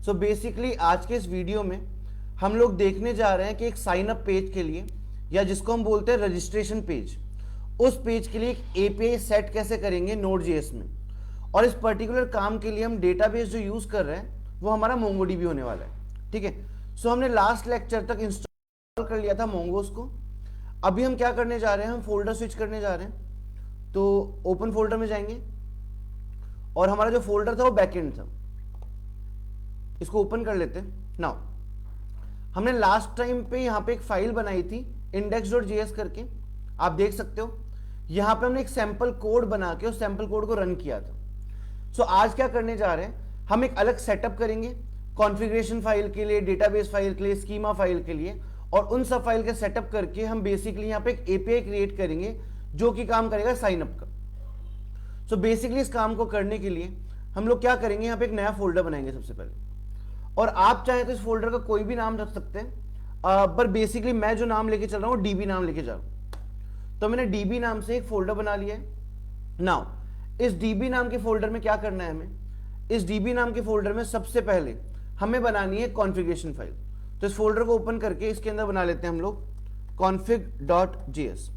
So basically आज के इस वीडियो में हम लोग देखने जा रहे हैं कि एक साइन अप पेज के लिए, या जिसको हम बोलते हैं रजिस्ट्रेशन पेज, उस पेज के लिए एक एपीआई सेट कैसे करेंगे Node.js में। और इस पर्टिकुलर काम के लिए हम डेटाबेस जो यूज कर रहे हैं वो हमारा MongoDB होने वाला है। ठीक है, सो हमने लास्ट लेक्चर तक इंस्टॉल कर लिया था मोंगोस को। अभी हम क्या करने जा रहे हैं, हम फोल्डर स्विच करने जा रहे हैं। तो ओपन फोल्डर में जाएंगे और हमारा जो फोल्डर था वो बैकएंड था, इसको ओपन कर लेते हैं। नाउ हमने लास्ट टाइम पे यहाँ पे एक फाइल बनाई थी index.js करके, आप देख सकते हो। यहाँ पे हमने एक सैंपल कोड बना के उस सैंपल कोड को रन किया था। सो आज क्या करने जा रहे हैं, हम एक अलग सेटअप करेंगे कॉन्फ़िगरेशन फाइल के लिए, डेटाबेस फाइल के लिए, स्कीमा फाइल के लिए, और उन सब फाइल के सेटअप करके हम बेसिकली यहाँ पे एक एपीआई क्रिएट करेंगे जो कि काम करेगा साइन अप का। सो बेसिकली इस काम को करने के लिए हम लोग क्या करेंगे, यहाँ पे एक नया फोल्डर बनाएंगे सबसे पहले। और आप चाहे तो इस फोल्डर का कोई भी नाम रख सकते हैं, पर बेसिकली मैं जो नाम लेके चल रहा हूँ डीबी नाम लेके जा रहा हूँ। तो मैंने डीबी नाम से एक फोल्डर बना लिया है। नाउ इस डीबी नाम के फोल्डर में क्या करना है हमें, इस डीबी नाम के फोल्डर में सबसे पहले हमें बनानी है कॉन्फ़िगरेशन फाइल। तो इस फोल्डर को ओपन करके इसके अंदर बना लेते हैं हम लोग config.js।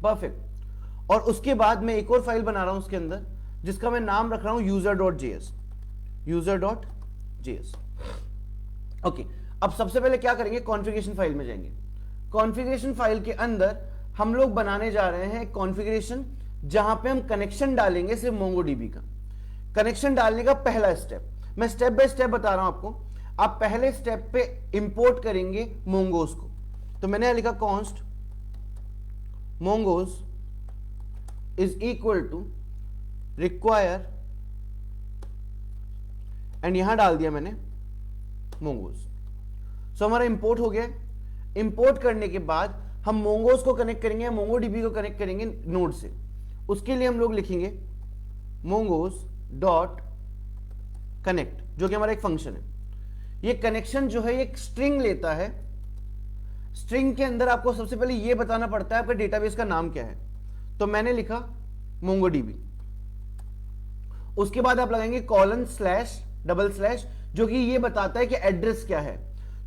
परफेक्ट। और उसके बाद मैं एक और फाइल बना रहा हूं उसके अंदर, जिसका मैं नाम रख रहा हूं user.js। user.js okay. अब सबसे पहले क्या करेंगे, कॉन्फ़िगरेशन फाइल में जाएंगे। कॉन्फ़िगरेशन फाइल के अंदर हम लोग बनाने जा रहे हैं कॉन्फ़िगरेशन, जहां पे हम कनेक्शन डालेंगे सिर्फ MongoDB का। कनेक्शन डालने का पहला स्टेप मैं स्टेप बाय स्टेप बता रहा हूं आपको। आप पहले स्टेप पे इंपोर्ट करेंगे मोंगोस को। तो मैंने यहां लिखा const mongoose is equal to require, and यहां डाल दिया मैंने मोंगोस। सो हमारा इंपोर्ट हो गया। इंपोर्ट करने के बाद हम मोंगोस को कनेक्ट करेंगे, MongoDB को कनेक्ट करेंगे नोड से। उसके लिए हम लोग लिखेंगे मोंगोस डॉट कनेक्ट, जो कि हमारा एक फंक्शन है। ये कनेक्शन जो है एक स्ट्रिंग लेता है। स्ट्रिंग के अंदर आपको सबसे पहले ये बताना पड़ता है आपका डेटाबेस का नाम क्या है। तो मैंने लिखा MongoDB। उसके बाद आप लगाएंगे कॉलन स्लैश डबल स्लैश, जो कि ये बताता है कि एड्रेस क्या है।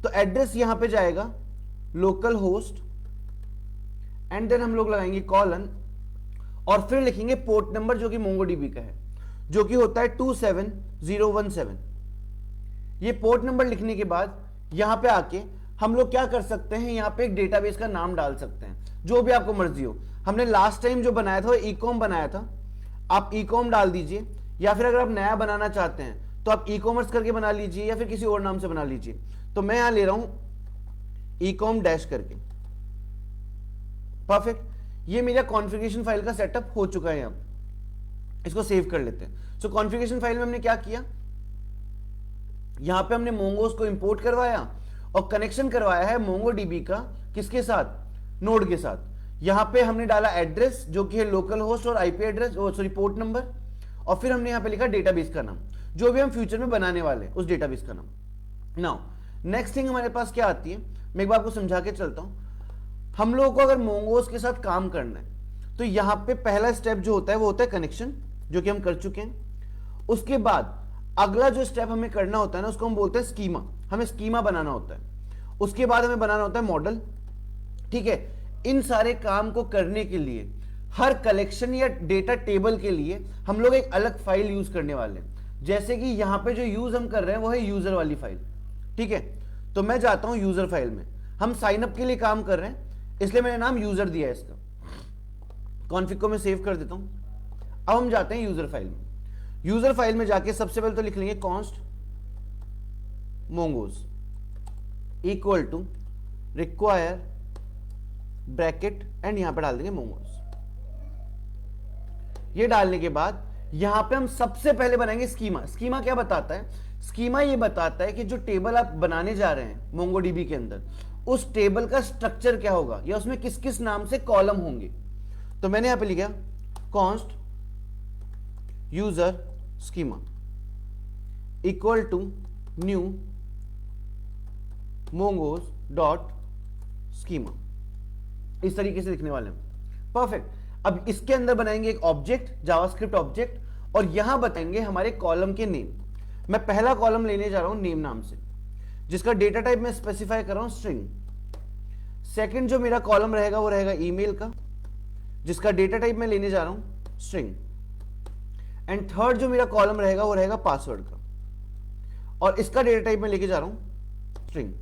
तो एड्रेस यहां पे जाएगा लोकल होस्ट, एंड देन हम लोग लगाएंगे कॉलन, और फिर लिखेंगे पोर्ट नंबर जो कि MongoDB का है, जो कि होता है 27017। ये पोर्ट नंबर लिखने के बाद यहां पे आके हम लोग क्या कर सकते हैं, यहां पे एक डेटाबेस का नाम डाल सकते हैं, जो भी आपको मर्जी हो। हमने लास्ट टाइम जो बनाया था वो ecom बनाया था, आप ecom डाल दीजिए, या फिर अगर आप नया बनाना चाहते हैं तो आप e-commerce करके बना लीजिए, या फिर किसी और नाम से बना लीजिए। तो मैं यहां ले रहा हूं ecom डैश करके। परफेक्ट। ये मेरा कॉन्फ़िगरेशन फाइल का सेटअप हो चुका है। यहां इसको सेव कर लेते हैं। सो कॉन्फ़िगरेशन फाइल में हमने क्या किया, यहां पे हमने मोंगोस को इंपोर्ट करवाया और कनेक्शन करवाया है MongoDB का, किसके साथ, नोड के साथ। यहां पे हमने डाला एड्रेस जो कि है लोकल होस्ट और IP address, sorry port number, और फिर हमने यहां पे लिखा डेटाबेस का नाम, जो भी हम फ्यूचर में बनाने वाले उस डेटाबेस का नाम। नाउ नेक्स्ट थिंग हमारे पास क्या आती है, मैं एक बार आपको समझा के चलता हूं। हम लोगों को अगर मोंगोस के साथ काम करना है तो यहां पे पहला स्टेप जो होता है वो होता है कनेक्शन, जो कि हम कर चुके हैं। उसके बाद अगला जो स्टेप हमें करना होता है ना, उसको हम बोलते हैं स्कीमा। हमें स्कीमा बनाना होता है। उसके बाद हमें बनाना होता है मॉडल। ठीक है, इन सारे काम को करने के लिए हर कलेक्शन या डेटा टेबल के लिए हम लोग एक अलग फाइल यूज करने वाले हैं। जैसे कि यहां पे जो यूज हम कर रहे हैं वो है यूजर वाली फाइल। ठीक है, तो मैं जाता हूं यूजर फाइल में। हम साइन अप के लिए काम कर रहे हैं, इसलिए मैंने नाम यूजर दिया है इसका। कॉन्फ़िग को मैं सेव कर देता हूं। अब हम जाते हैं यूजर फाइल में। यूजर फाइल में जाके सबसे पहले तो लिख लेंगे const mongoose equal to require bracket, and यहां पे डाल देंगे मोंगोस। ये डालने के बाद यहां पे हम सबसे पहले बनाएंगे स्कीमा। स्कीमा क्या बताता है, स्कीमा ये बताता है कि जो टेबल आप बनाने जा रहे हैं MongoDB के अंदर, उस टेबल का स्ट्रक्चर क्या होगा, या उसमें किस किस नाम से कॉलम होंगे। तो मैंने यहां पे लिखा const user schema equal to new mongoose dot schema. इस तरीके से लिखने वाले हैं। परफेक्ट। अब इसके अंदर बनाएंगे एक ऑब्जेक्ट, जावास्क्रिप्ट ऑब्जेक्ट, और यहां बताएंगे हमारे कॉलम के नेम। मैं पहला कॉलम लेने जा रहा हूं नेम नाम से, जिसका डेटा टाइप मैं स्पेसिफाई कर रहा हूं स्ट्रिंग। सेकंड जो मेरा कॉलम रहेगा वो रहेगा ईमेल का, जिसका डेटा टाइप मैं लेने जा रहा हूं स्ट्रिंग। एंड थर्ड जो मेरा कॉलम रहेगा वो रहेगा पासवर्ड का, और इसका डेटा टाइप मैं लेके जा रहा हूं स्ट्रिंग।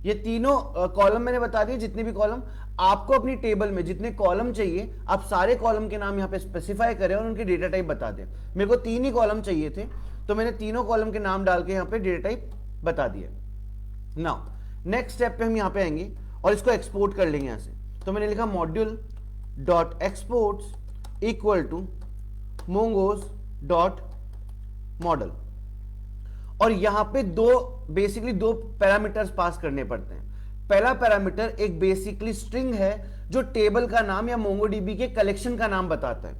ये तीनों कॉलम मैंने बता दिए, जितने भी कॉलम आपको अपनी टेबल में जितने कॉलम चाहिए आप सारे कॉलम के नाम यहां पे स्पेसिफाई करें और उनके डेटा टाइप बता दें। मेरे को 3 ही कॉलम चाहिए थे, तो मैंने तीनों कॉलम के नाम डाल के यहां पे डेटा टाइप बता दिया। नाउ नेक्स्ट स्टेप पे हम यहां पे आएंगे और इसको एक्सपोर्ट कर लेंगे यहां से। तो मैंने लिखा module dot exports equal to mongoose dot model, और यहां पे बेसिकली दो पैरामीटर्स पास करने पड़ते हैं। पहला पैरामीटर एक बेसिकली स्ट्रिंग है जो टेबल का नाम या मोंगोडीबी के कलेक्शन का नाम बताता है।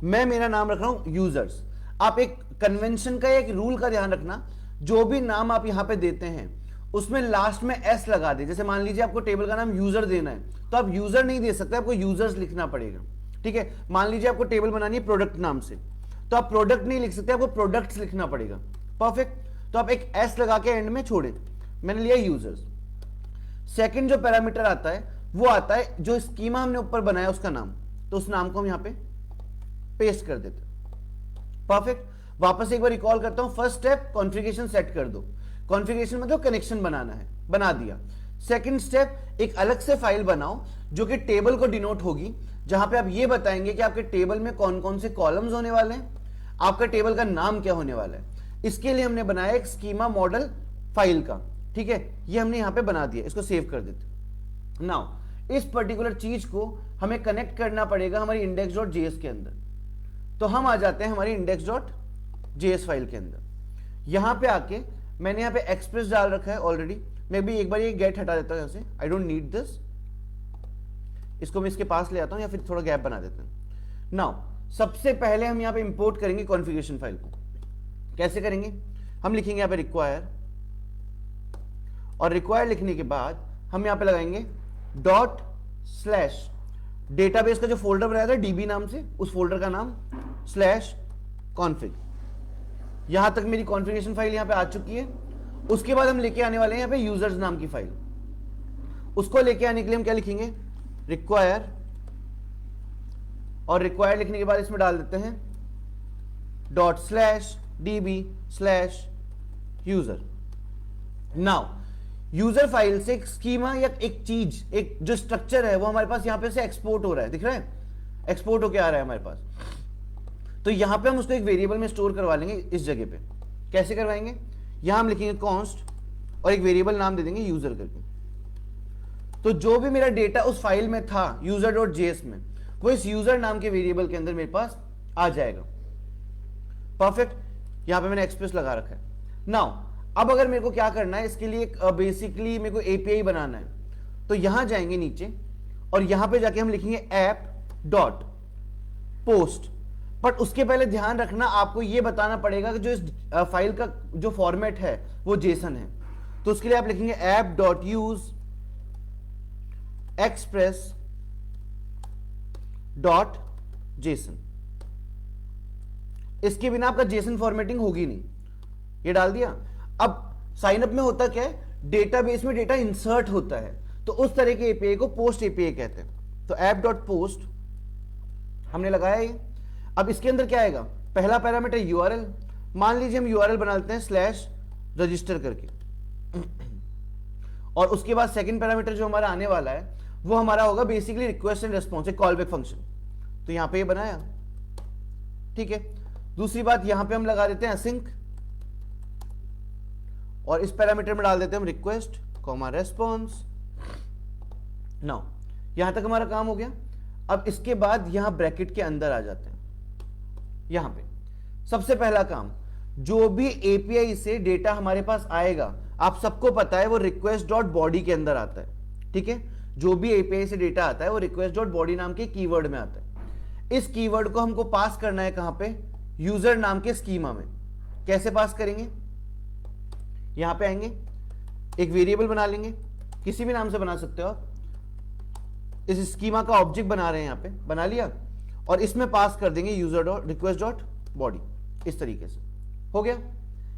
मैं मेरा नाम रख रहा हूं यूजर्स। आप एक कन्वेंशन का, एक रूल का ध्यान रखना, जो भी नाम आप यहां पे देते हैं उसमें लास्ट में एस लगा दे। जैसे मान लीजिए आपको टेबल का नाम यूजर देना है, तो आप यूजर नहीं दे सकते, आपको यूजर्स लिखना पड़ेगा। ठीक है, मान लीजिए आपको टेबल बनानी है प्रोडक्ट नाम से, तो आप प्रोडक्ट नहीं लिख सकते, आपको प्रोडक्ट्स लिखना पड़ेगा। परफेक्ट, तो आप एक एस लगा के एंड में छोड़े। मैंने लिया यूजर्स। सेकंड जो पैरामीटर आता है वो आता है जो स्कीमा हमने ऊपर बनाया उसका नाम, तो उस नाम को हम यहां पे पेस्ट कर देते हैं। परफेक्ट, वापस एक बार रिकॉल करता हूं। फर्स्ट स्टेप कॉन्फ़िगरेशन सेट कर दो। कॉन्फ़िगरेशन मतलब कनेक्शन बनाना है, बना दिया। सेकंड स्टेप एक अलग से फाइल बनाओ जो कि टेबल को डिनोट होगी, जहां पे आप ये बताएंगे कि आपके टेबल में कौन कौन से कॉलम्स होने वाले हैं, आपका टेबल का नाम क्या होने वाला है। इसके लिए हमने बनाया एक स्कीमा मॉडल फाइल का। ठीक है, ये हमने यहां पे बना दिया, इसको सेव कर देते। नाउ इस पर्टिकुलर चीज को हमें कनेक्ट करना पड़ेगा हमारी index.js के अंदर। तो हम आ जाते हैं हमारी index.js फाइल के अंदर। यहां पे आके मैंने यहां पे एक्सप्रेस डाल रखा है ऑलरेडी। मैं भी एक बार ये गेट हटा देता हूं यहां से, आई डोंट नीड दिस। इसको मैं इसके पास ले आता हूं या फिर थोड़ा गैप बना देता हूं। नाउ सबसे पहले हम यहां पे इंपोर्ट करेंगे कॉन्फ़िगरेशन फाइल को। कैसे करेंगे? हम लिखेंगे यहां पे रिक्वायर, और रिक्वायर लिखने के बाद हम यहां पे लगाएंगे डॉट स्लैश डेटाबेस का जो फोल्डर बनाया था डीबी नाम से, उस फोल्डर का नाम स्लैश कॉन्फ़िग। यहां तक मेरी कॉन्फ़िगरेशन फाइल यहां पे आ चुकी है। उसके बाद हम लेके आने वाले हैं यहां पे यूजर्स नाम की फाइल। उसको लेके आने के लिए हम क्या लिखेंगे? रिक्वायर, और रिक्वायर लिखने के बाद इसमें डाल देते हैं dot slash dB slash user. Now user file से एक स्कीमा या एक चीज, एक जो स्ट्रक्चर है वो हमारे पास यहां पे से एक्सपोर्ट हो रहा है, दिख रहा है? एक्सपोर्ट होके आ रहा है हमारे पास। तो यहां पे हम उसको एक वेरिएबल में स्टोर करवा लेंगे इस जगह पे। कैसे करवाएंगे? यहां हम लिखेंगे कॉन्स्ट और एक वेरिएबल नाम दे देंगे यूजर करके। तो जो भी मेरा डेटा उस फाइल में था user.js में, वो इस यूजर नाम के वेरिएबल के अंदर मेरे पास आ जाएगा। परफेक्ट, यहां पे मैंने एक्सप्रेस लगा रखा है। नाउ अब अगर मेरे को क्या करना है, इसके लिए बेसिकली मेरे को एपीआई बनाना है। तो यहां जाएंगे नीचे और यहां पे जाके हम लिखेंगे ऐप डॉट पोस्ट। बट उसके पहले ध्यान रखना, आपको यह बताना पड़ेगा कि जो इस फाइल का जो फॉर्मेट है वो जेसन है। तो उसके लिए आप लिखेंगे app dot use express dot JSON. इसके बिना आपका जेसन फॉर्मेटिंग होगी नहीं। ये डाल दिया। अब साइन अप में होता क्या है, डेटाबेस में डेटा इंसर्ट होता है, तो उस तरह के एपीआई को पोस्ट एपीआई कहते हैं। तो ऐप डॉट पोस्ट हमने लगाया ये। अब इसके अंदर क्या आएगा? पहला पैरामीटर यूआरएल। मान लीजिए हम यूआरएल बना लेते हैं स्लैश रजिस्टर करके, और उसके बाद सेकंड पैरामीटर जो हमारा आने वाला है वो हमारा होगा बेसिकली रिक्वेस्ट एंड रिस्पॉन्स, एक कॉल बैक फंक्शन। तो यहां पे ये बनाया, ठीक है। दूसरी बात यहां पे हम लगा देते हैं असिंक, और इस पैरामीटर में डाल देते हैं हम रिक्वेस्ट कॉमा रेस्पॉन्स। नाउ यहां तक हमारा काम हो गया। अब इसके बाद यहां ब्रैकेट के अंदर आ जाते हैं। यहां पे सबसे पहला काम, जो भी एपीआई से डेटा हमारे पास आएगा, आप सबको पता है वो रिक्वेस्ट डॉट बॉडी के अंदर आता है, ठीक है। जो भी एपीआई से डेटा आता है वो रिक्वेस्ट डॉट बॉडी नाम के कीवर्ड में आता है। इस कीवर्ड को हमको पास करना है कहां पे? यूजर नाम के स्कीमा में। कैसे पास करेंगे? यहां पे आएंगे, एक वेरिएबल बना लेंगे, किसी भी नाम से बना सकते हो आप। इस स्कीमा का ऑब्जेक्ट बना रहे हैं, यहां पे बना लिया, और इसमें पास कर देंगे user dot request dot body. इस तरीके से हो गया।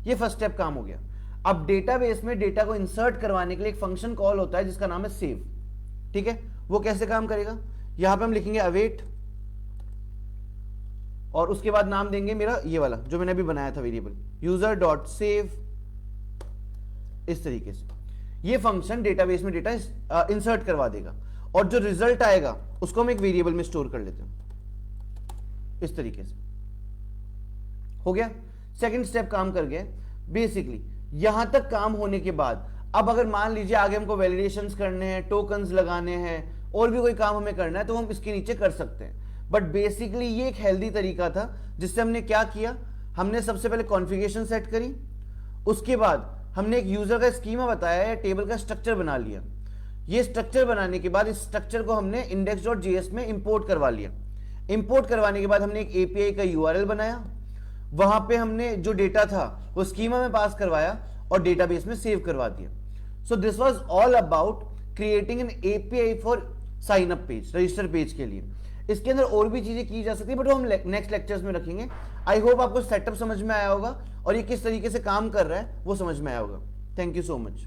ये फर्स्ट स्टेप काम हो गया। अब डेटाबेस में डेटा को इंसर्ट करवाने के लिए एक फंक्शन कॉल होता है जिसका नाम है सेव। ठीक है, वो कैसे काम करेगा, यहां पे हम लिखेंगे अवेट और उसके बाद नाम देंगे मेरा ये वाला जो मैंने अभी बनाया था वेरिएबल यूजर डॉट सेव। इस तरीके से ये फंक्शन डेटाबेस में डेटा इंसर्ट करवा देगा और जो रिजल्ट आएगा उसको हम एक वेरिएबल में स्टोर कर लेते हैं। इस तरीके से हो गया, सेकंड स्टेप काम कर गया। बेसिकली यहां तक काम होने के बाद अब अगर मान लीजिए आगे हमको वैलिडेशंस करने हैं, टोकन्स लगाने हैं और भी कोई काम हमें करना है तो हम इसके नीचे कर सकते हैं। बट बेसिकली ये एक हेल्दी तरीका था जिससे हमने क्या किया, हमने सबसे पहले कॉन्फ़िगरेशन सेट करी, उसके बाद हमने एक यूजर का स्कीमा बताया है, टेबल का स्ट्रक्चर बना लिया। ये स्ट्रक्चर बनाने के बाद इस स्ट्रक्चर को हमने index.js में इंपोर्ट करवा लिया। इंपोर्ट करवाने के बाद हमने एक एपीआई का यूआरएल बनाया, वहां पे हमने जो डेटा था वो स्कीमा में पास करवाया और डेटाबेस में सेव करवा दिया। So this was all about creating an API for sign up page, register page के लिए। इसके अंदर और भी चीजें की जा सकती है बट वो हम नेक्स्ट लेक्चर्स में रखेंगे। आई होप आपको सेटअप समझ में आया होगा और ये किस तरीके से काम कर रहा है वो समझ में आया होगा। Thank you so much.